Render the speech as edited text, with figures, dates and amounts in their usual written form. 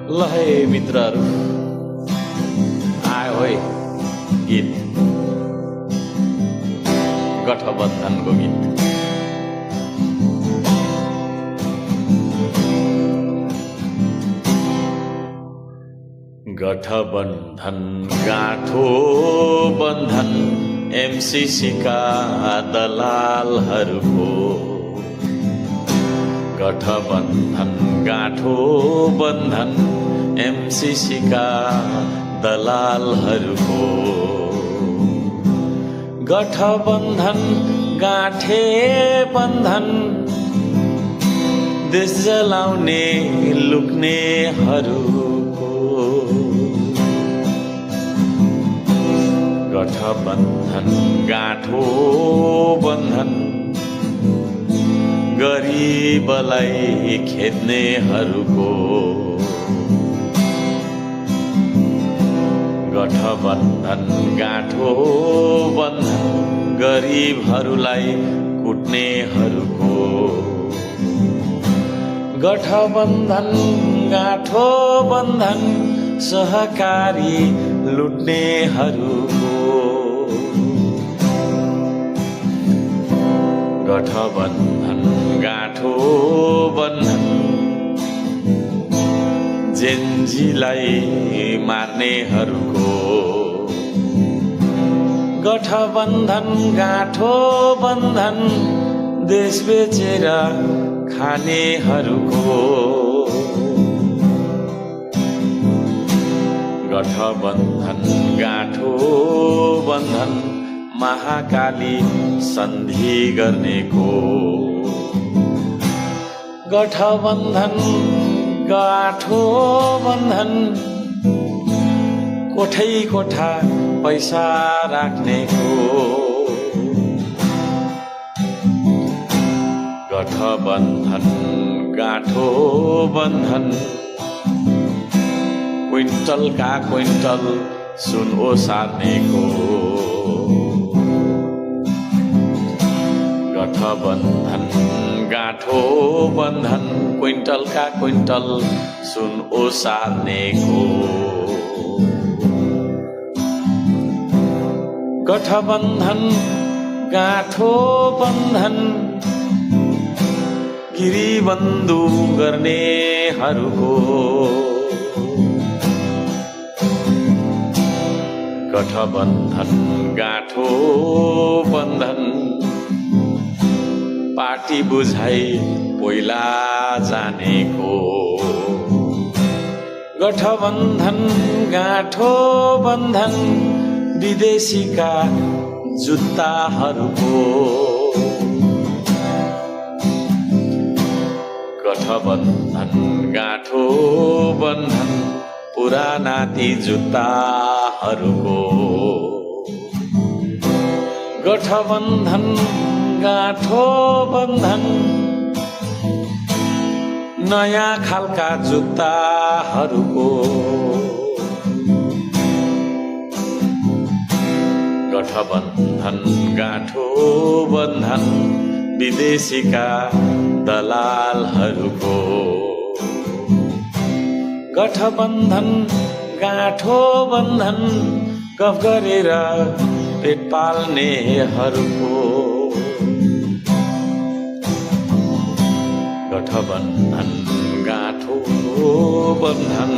ल है मित्रहरू, आयो है गीत, गठबन्धनको गीत। गठबन्धन गाँठो बन्धन एमसीसी का दलालहरूको, गठबन्धन गाँठो बन्धन एमसीसी का दलालहरूको, गठबन्धन गाँठे बन्धन देश जलाउने लुक्नेहरूको, गठबन्धन गाँठो बन्धन गरिबलाई खेद्नेहरूको, गठबन्धन गाँठो बन्धन गरिबहरूलाई कुट्नेहरूको, गठबन्धन गाँठो बन्धन सहकारी लुट्नेहरूको, गठबन्धन गाँठो बन्धन जेन्जीलाई मार्नेहरूको, गठबन्धन गाँठो बन्धन देश बेचेर खानेहरूको, गठबन्धन गाँठो बन्धन महाकाली सन्धि गर्नेको, गठबन्धन गाँठो बन्धन कोठै कोठा पैसा राख्नेको, गठबन्धन गाँठो बन्धन क्विन्टल का क्विन्टल सुन ओसार्नेको, गठबन्धन गाँठो बन्धन क्विन्टल का क्विन्टल सुन ओसार्नेको, गठबन्धन गाँठो बन्धन गिरीबन्धु गर्नेहरूको, गठबन्धन गाँठो बन्धन पार्टी बुझाइ पहिला जानेको, गठबन्धन गाँठो बन्धन विदेशीका जुत्ताहरूको, गठबन्धन गाँठो बन्धन पुराना ती जुत्ताहरूको, गठबन्धन गाँठो बन्धन नयाँ खालका जुत्ताहरूको, गठबन्धन गाँठो बन्धन विदेशीका दलालहरूको, गठबन्धन गाँठो बन्धन गफ गरेर पेट पाल्नेहरूको, गठबन्धन गाँठो बन्धन